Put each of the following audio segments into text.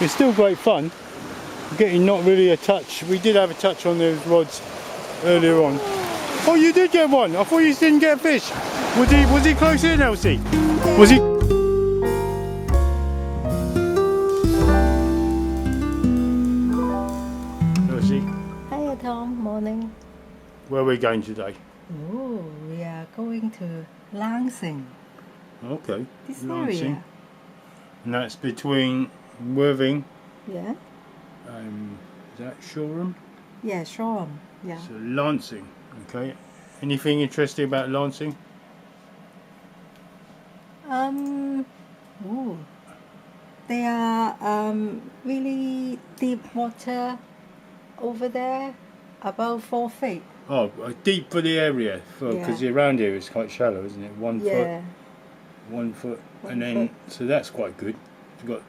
It's still great fun. Getting not really a touch. We did have a touch on those rods earlier on. Oh, you did get one. I thought you didn't get a fish. Was he close in, Elsie? Was he? Elsie. Hiya Tom, morning. Where are we going today? Oh, we are going to Lansing. Okay. This Lansing. area. And that's between Worthing. Yeah. Is that Shoreham? Yeah, Shoreham. Yeah. So Lansing. Okay. Anything interesting about Lansing? Oh, they are really deep water over there, about 4 feet. Oh, deep for the area, because Yeah. around here is quite shallow, isn't it? 1 Yeah. foot, 1 foot, One and then foot. so that's quite good. You've got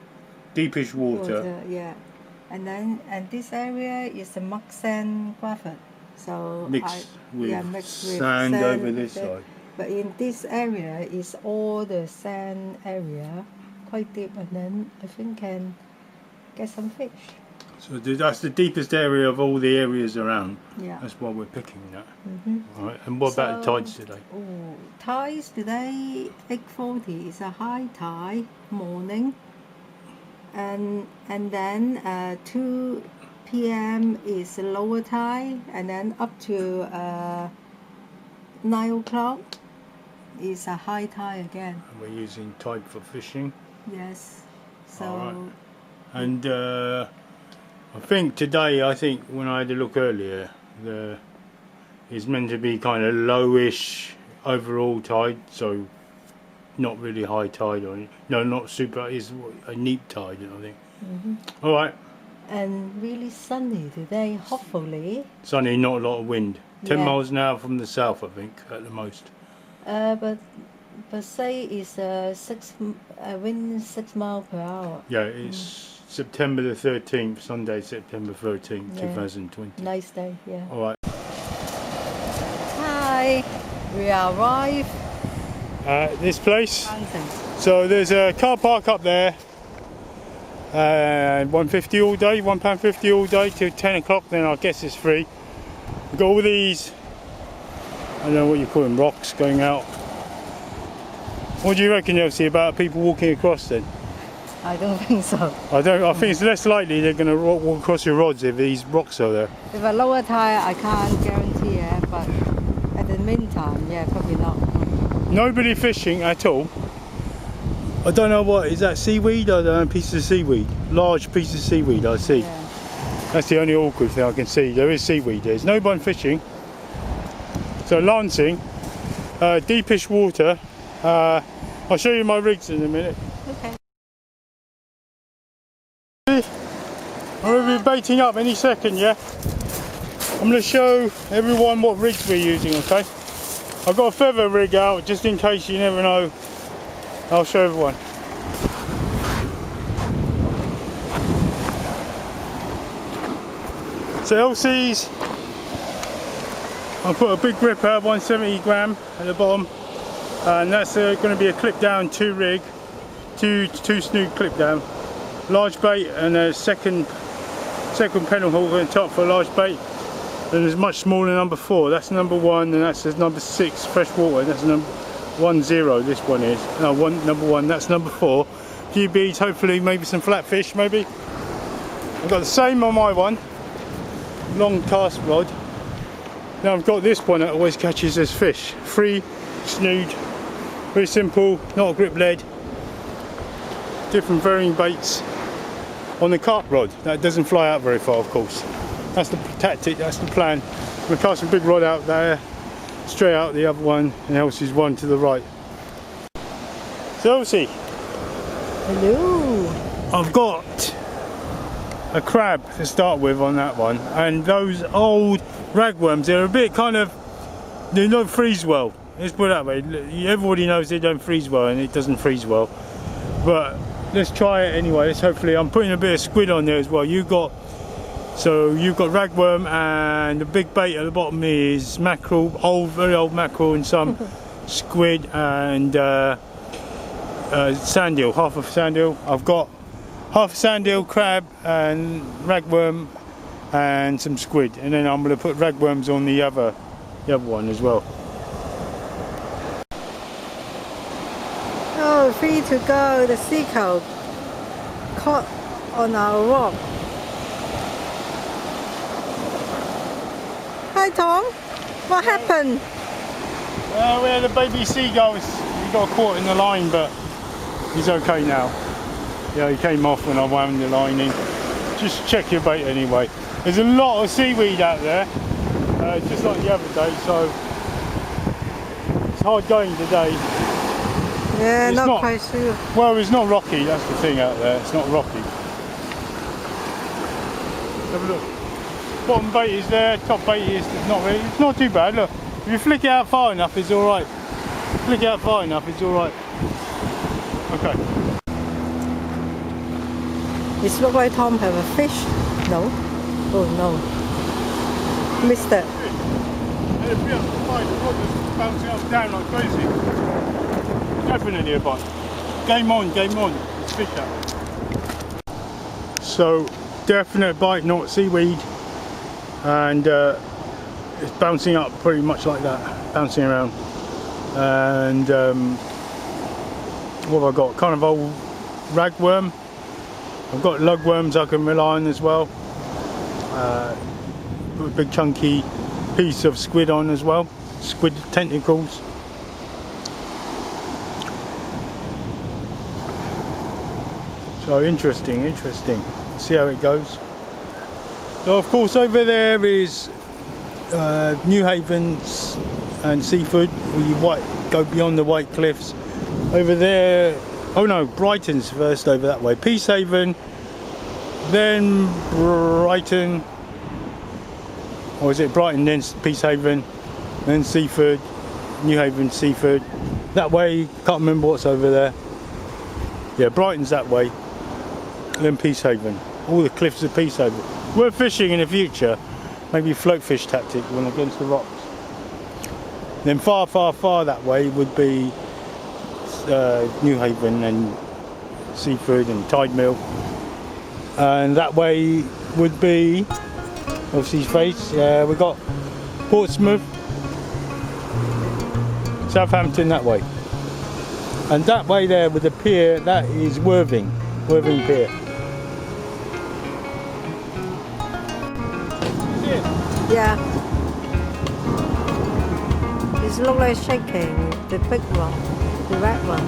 deepish water. Yeah. And this area is a muck sand gravel. So Mixed with mixed with sand over this there. side. But in this area is all the sand area, quite deep, and then I think can get some fish. So that's the deepest area of all the areas around. Yeah. That's why we're picking that. Mm-hmm. All right. And what about the So- tides today? Oh, tides today 8:40 is a high tide morning, and then 2 p.m. is a lower tide, and then up to 9 o'clock is a high tide again. And we're using tide for fishing. Yes. So All right. And I think today, when I had a look earlier, it's meant to be kind of lowish overall tide, so not really high tide or no, not super. It's a neap tide, I think. All right. and really sunny today, hopefully. Sunny, not a lot of wind. 10 Yeah. miles an hour from the south, I think, at the most. But say it's wind 6 miles per hour. Yeah, it's September the 13th, Sunday, September 13th, Yeah. 2020. Nice day, yeah. All right. Hi, we arrived. This place. Lansing. So there's a car park up there. £1.50 all day, £1.50 all day till 10 o'clock. Then I guess it's free. We've got all these, I don't know what you call them, rocks going out. What do you reckon, Elsie, about people walking across then? I don't think so. I think it's less likely they're going to walk across your rods if these rocks are there. If a lower tide, I can't guarantee it, but at the meantime, yeah, probably not. Nobody fishing at all. I don't know what is that, seaweed? I don't know, pieces of seaweed, large pieces of seaweed I see. Yeah. That's the only awkward thing I can see. There is seaweed. There's no one fishing. So Lansing, deepish water. I'll show you my rigs in a minute. Okay. I'm going to be baiting up any second, yeah? I'm going to show everyone what rigs we're using, okay? I've got a feather rig out just in case, you never know. I'll show everyone. So LC's, I'll put a big gripper, 170 gram at the bottom, and that's going to be a clip down 2 rig, two snood clip down, large bait, and a second pedal holder on top for a large bait. Then there's much smaller number 4. That's number 1, and that's number 6 freshwater. That's number 10. This one is number 1. That's number 4. A few beads, hopefully, maybe some flatfish, maybe. I've got the same on my one. Long cast rod. Now I've got this one that always catches as fish. 3 snood, very simple, not a grip lead. Different varying baits on the carp rod. That doesn't fly out very far, of course. That's the tactic, that's the plan. I'm going to cast a big rod out there, straight out the other one, and Elsie's one to the right. So Elsie, Hello. I've got a crab to start with on that one, and those old ragworms, they're a bit they don't freeze well. Let's put it that way. Everybody knows they don't freeze well, and it doesn't freeze well. But let's try it anyway. Hopefully, I'm putting a bit of squid on there as well. You've got ragworm, and the big bait at the bottom is mackerel, very old mackerel, and some squid and sand eel, half of sand eel. I've got half a sandhill crab and ragworm and some squid, and then I'm going to put ragworms on the other one as well. Oh, free to go. The sea cow caught on our rock. Hi Tom, what happened? We had a baby seagulls. He got caught in the line, but he's okay now. Yeah, he came off when I wound the line in. Just check your bait anyway. There's a lot of seaweed out there, just like the other day, so it's hard going today. Yeah, It's not quite sure. Well, it's not rocky, that's the thing out there, it's not rocky. Have a look. Bottom bait is there, top bait is not really, it's not too bad. Look, if you flick it out far enough, it's alright. Flick it out far enough, it's alright. Okay. It looks like Tom have a fish. No? Oh no. Missed it. And if you have to fight, the water's bouncing up and down like crazy. Definitely a bite. Game on, it's fish out. So, definite bite, not seaweed. And it's bouncing up pretty much like that, bouncing around. And what have I got? Kind of old ragworm. I've got lugworms I can rely on as well. Put a big chunky piece of squid on as well. Squid tentacles. So interesting. See how it goes. So of course over there is New Haven's and Seafood, where you go beyond the White Cliffs. Over there, oh no, Brighton's first over that way. Peacehaven, then Brighton, or is it Brighton, then Peacehaven, then Seafood, New Haven, Seafood. That way, can't remember what's over there. Yeah, Brighton's that way, then Peacehaven. All the cliffs of Peacehaven. We're fishing in the future, maybe float fish tactic when against the rocks. Then far that way would be New Haven and Seafood and Tide Mill, and that way would be obviously Face. We've got Portsmouth, Southampton that way, and that way there with the pier, that is Worthing Pier. Yeah. It looks like shaking, the big one, the red one.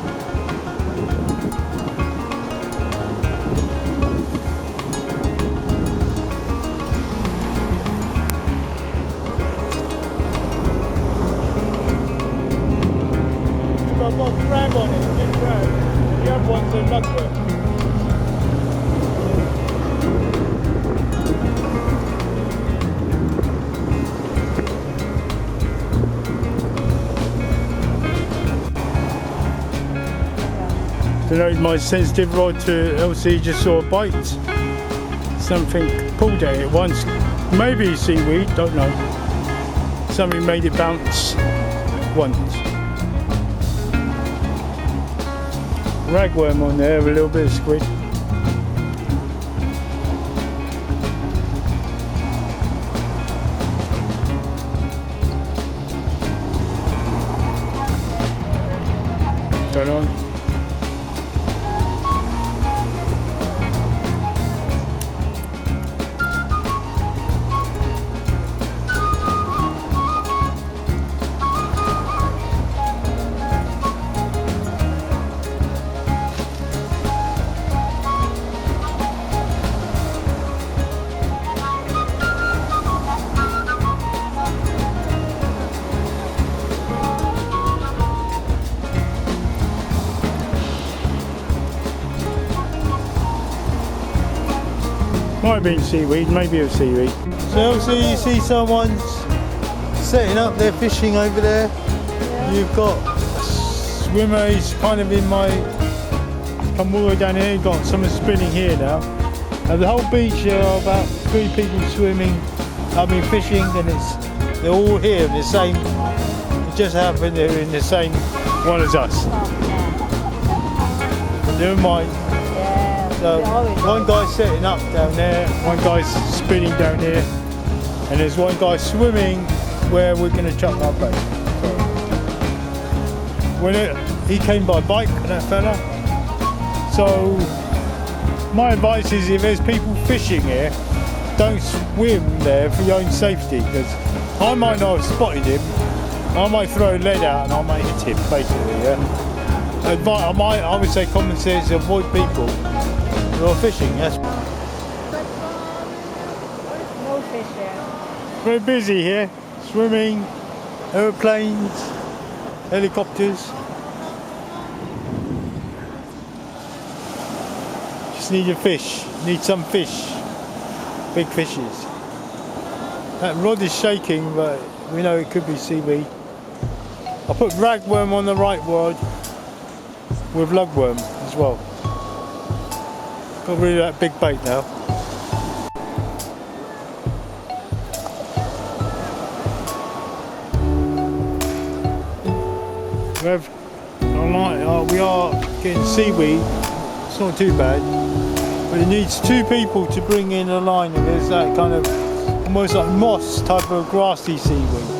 You've got a crab on it, big crab. The other one's a lugworm. You know, my sensitive rod to LC just saw a bite. Something pulled at it once. Maybe seaweed, don't know. Something made it bounce once. Ragworm on there, a little bit of squid. Don't know. Might have been seaweed, maybe it was seaweed. So obviously you see someone's setting up their fishing over there. Yeah. You've got swimmers kind of in my, come all the way down here, you've got someone spinning here now. And the whole beach there are about 3 people swimming, fishing, and they're all here in the same, it just happened they're in the same one as us. Never mind. Yeah. So one guy's setting up down there, one guy's spinning down here, and there's one guy swimming where we're going to chuck our bait. So he came by bike, that fella. So my advice is, if there's people fishing here, don't swim there for your own safety, because I might not have spotted him. I might throw a lead out and I might hit him, basically. Yeah. I would say common sense, avoid people who are fishing. Yes. No fish there. Very busy here. Swimming, aeroplanes, helicopters. Just need a fish. Need some fish. Big fishes. That rod is shaking, but we know it could be seaweed. I put ragworm on the right rod with lugworm as well. Got rid of that big bait now. We are getting seaweed. It's not too bad, but it needs two people to bring in a line. And there's that kind of almost like moss type of grassy seaweed.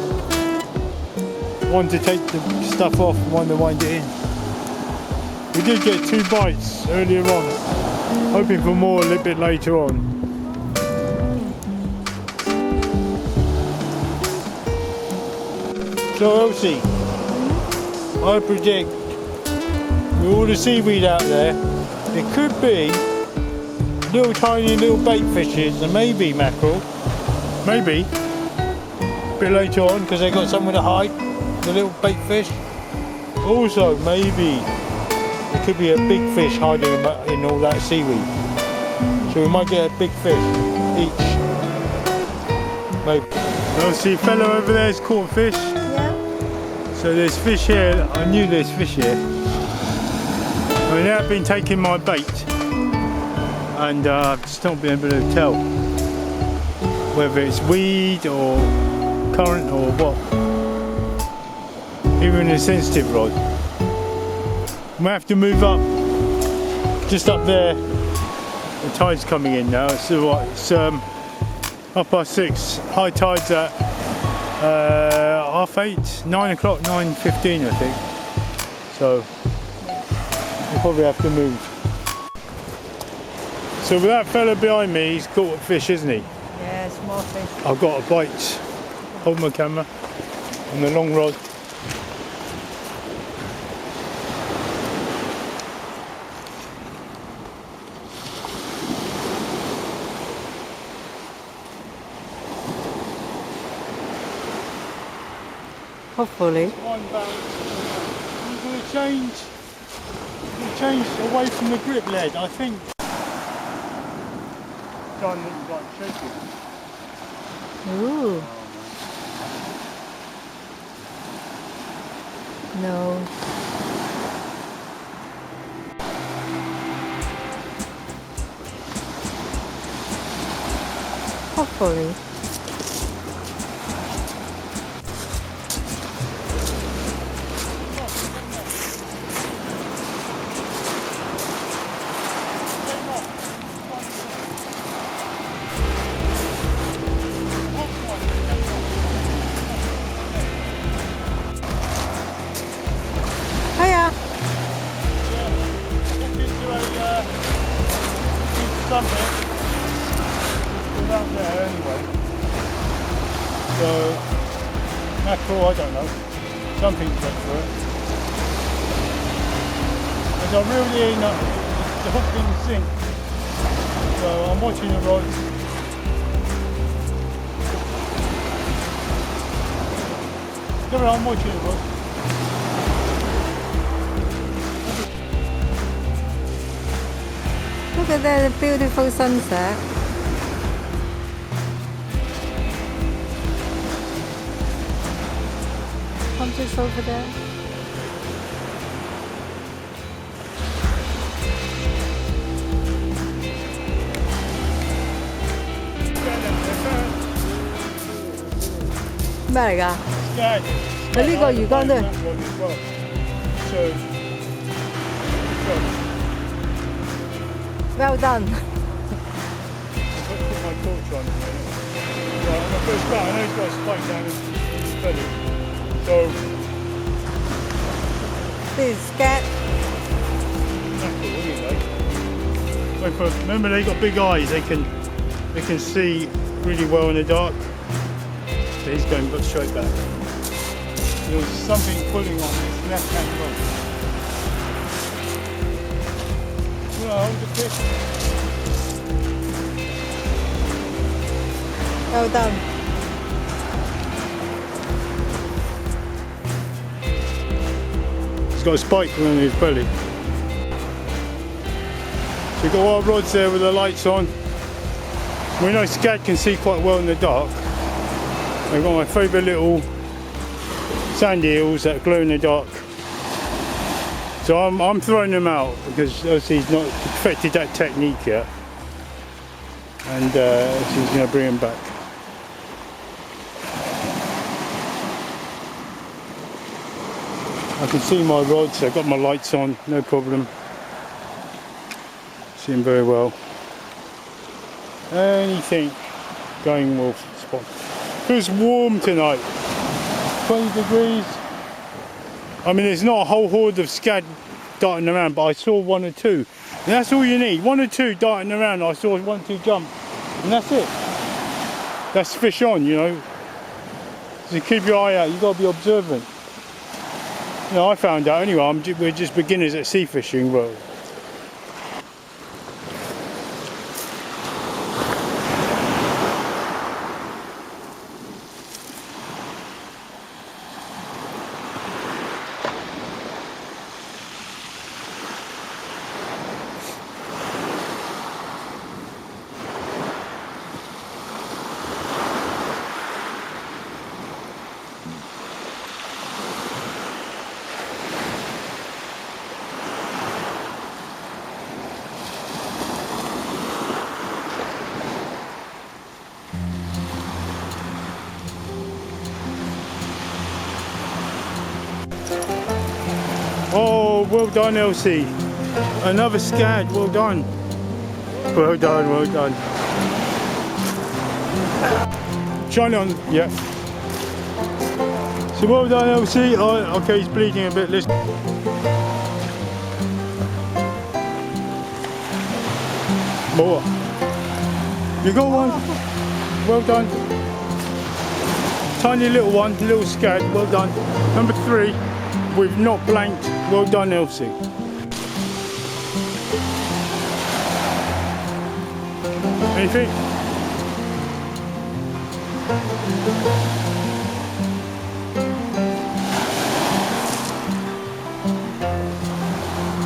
One to take the stuff off, one to wind it in. We did get 2 bites earlier on, hoping for more a little bit later on. So Elsie, I predict with all the seaweed out there, it could be little tiny little bait fishes and maybe mackerel, maybe a bit later on because they got somewhere to hide, the little bait fish. Also maybe it could be a big fish hiding in all that seaweed, so we might get a big fish each, maybe. Well, see, fellow over there is caught fish. Yeah. So there's fish here. I knew there's fish here. I mean, I've been taking my bait, and I've just not been able to tell whether it's weed or current or what. Even a sensitive rod. We have to move up, just up there. The tide's coming in now. It's 6:30. High tide's at 8:30, 9 o'clock, 9:15 I think. So we'll probably have to move. So with that fella behind me, he's caught a fish, isn't he? Yeah, small fish. I've got a bite. Hold my camera on the long rod. Hopefully. One bounce. We're going to change away from the grip lead, I think. John looks like shaking. Ooh. No. Hopefully. Out there anyway. So mackerel, I don't know. Something's went for it. As I reeled in, the hook didn't sink. So I'm watching the rod. I'm watching the rod. Look at that beautiful sunset. I'm just over there.咩嚟㗎？你呢個魚缸都係。Well done. Put my torch on. Right, on my first bar, I know he's got a spike down his belly. So, This is scared. that's cool, isn't it, like? Remember, they got big eyes. They can see really well in the dark. So he's going straight back. There's something pulling on his left hand rod. Well, hold the fish. Well done. He's got a spike on his belly. So we've got our rods there with the lights on. We know Scad can see quite well in the dark. I've got my favourite little sand eels that glow in the dark. So I'm throwing them out because obviously he's not perfected that technique yet. And he's going to bring him back. I can see my rods, I've got my lights on, no problem. See them very well. Anything going will spot. Feels warm tonight, 20 degrees. I mean, there's not a whole horde of scad darting around, but I saw one or two. And that's all you need, one or two darting around. I saw 1 or 2 jump, and that's it. That's fish on, you know. So keep your eye out, you've got to be observant. You know, I found out anyway, we're just beginners at sea fishing, but oh, well done, Elsie. Another scad, well done. Well done, well done. Shine on, yeah. So well done, Elsie. Oh, okay, he's bleeding a bit. Let's... More. You got one. Well done. Tiny little one, little scad, well done. Number 3. We've not blanked. Well done, Elsie. Anything?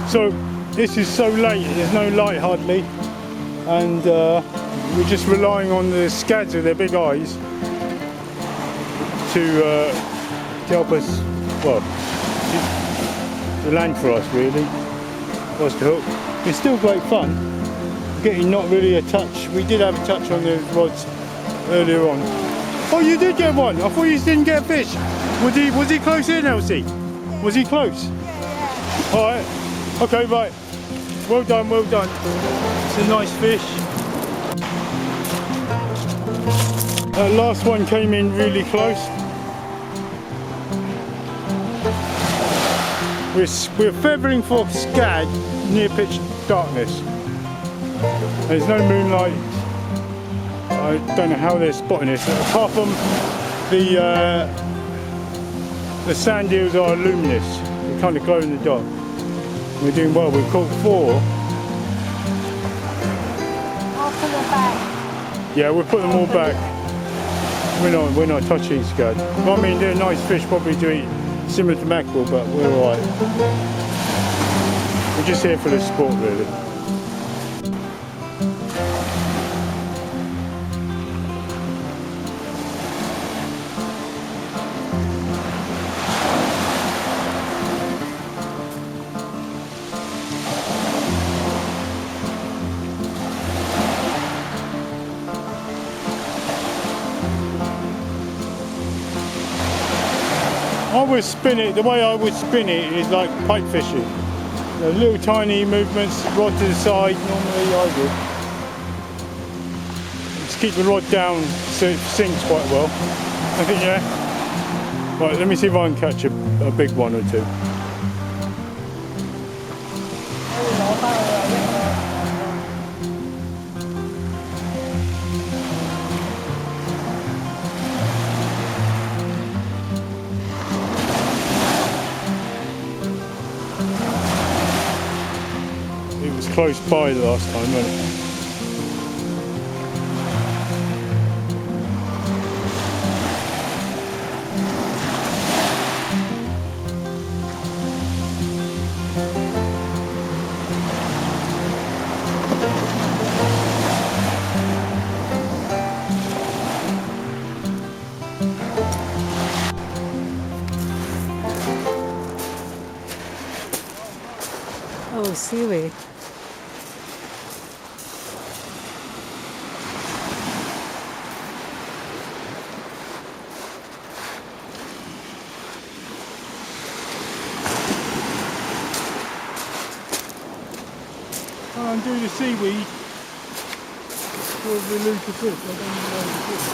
So this is so late, there's no light hardly, and we're just relying on the scads with their big eyes to help us, well, to land for us really, was to hook. It's still great fun, getting not really a touch. We did have a touch on the rods earlier on. Oh, you did get one. I thought you didn't get a fish. Was he close in, Elsie? Was he close? Yeah. All right. Okay, right. Well done, well done. It's a nice fish. That last one came in really close. We're feathering for scad near pitch darkness. There's no moonlight. I don't know how they're spotting this. Apart from the sand eels are luminous. They kind of glow in the dark. We're doing well. We've caught 4. I'll put them back. Yeah, we'll put them all back. We're not touching scad. Well, I mean, they're nice fish, probably to eat, similar to mackerel, but we're alright. We're just here for the sport, really. I would spin it, the way I would spin it is like pike fishing. The little tiny movements, rod to the side, normally I do. Just keep the rod down so it sinks quite well. I think, yeah. Right, let me see if I can catch a big one or two. It was close by the last time, wasn't it? Oh, seaweed. I'll undo the seaweed for the loop of fish. I don't even know the fish.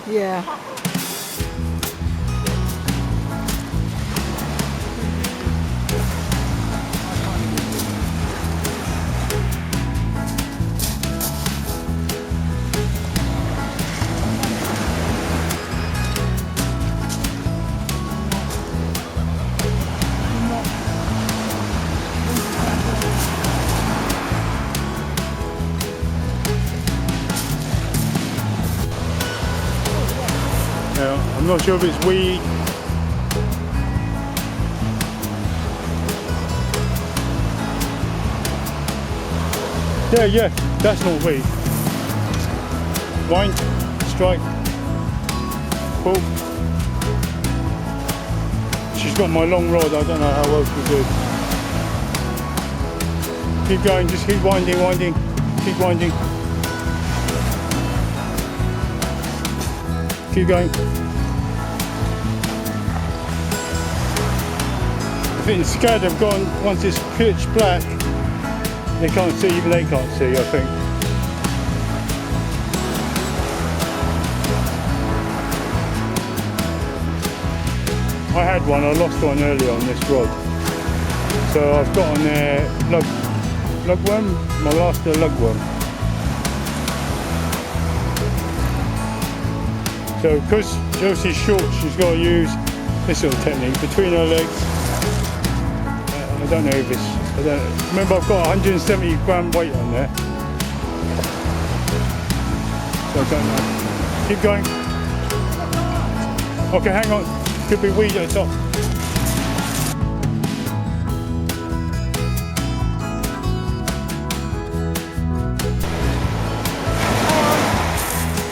Yeah. I'm not sure if it's weed. Yeah, that's not weed. Wind, strike, pull. She's got my long rod, I don't know how well she'll do. Keep going, just keep winding, keep winding. Keep going. I think the scad have gone, once it's pitch black, they can't see, even they can't see, I think. I had one, I lost one earlier on this rod. So I've got on there lugworm, my last lugworm. So because Josie's short, she's got to use this sort of technique between her legs. I don't know if it's, remember I've got 170 gram weight on there. So I don't know. Keep going. Okay, hang on. Could be weed at the top.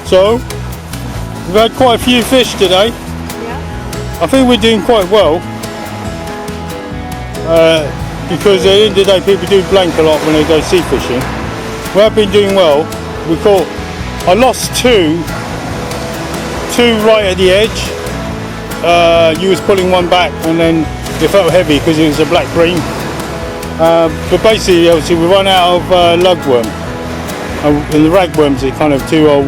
So, we've had quite a few fish today. Yeah. I think we're doing quite well. Because at the end of the day people do blank a lot when they go sea fishing. We have been doing well. I lost two right at the edge. You was pulling one back and then it felt heavy because it was a black green. But basically obviously we run out of lugworm. And the ragworms are kind of too old,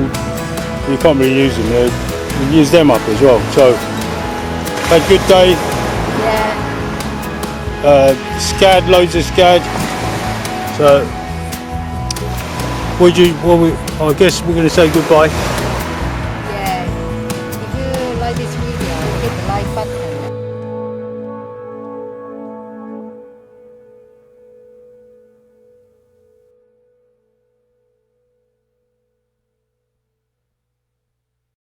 you can't really use them. You use them up as well. So had a good day. Yeah. Scad, loads of scad. So, I guess we're going to say goodbye. Yeah. If you like this video, hit the like button.